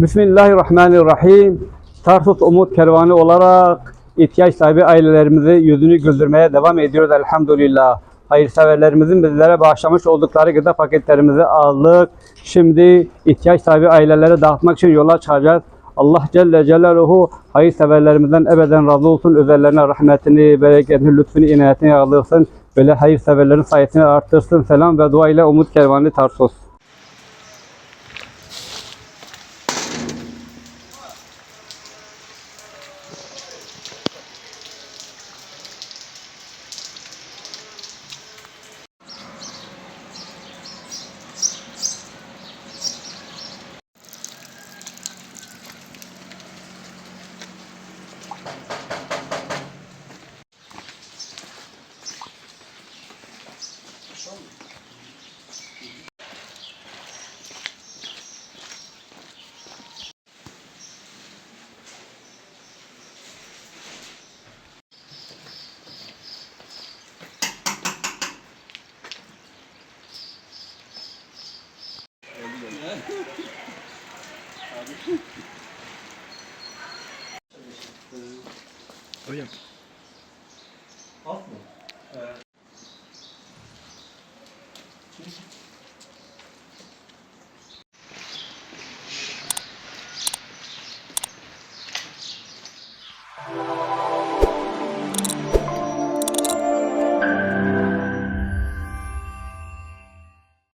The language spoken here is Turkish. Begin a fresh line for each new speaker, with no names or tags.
Bismillahirrahmanirrahim. Tarsus Umut Kervanı olarak ihtiyaç sahibi ailelerimizi yüzünü güldürmeye devam ediyoruz elhamdülillah. Hayırseverlerimizin bizlere bağışlamış oldukları gıda paketlerimizi aldık. Şimdi ihtiyaç sahibi ailelere dağıtmak için yola çıkacağız. Allah Celle Celaluhu hayırseverlerimizden ebeden razı olsun. Üzerlerine rahmetini, bereketini, lütfunu, inayetini yağdırsın. Böyle hayırseverlerin sayesini arttırsın. Selam ve dua ile Umut Kervanı Tarsus.
Hocam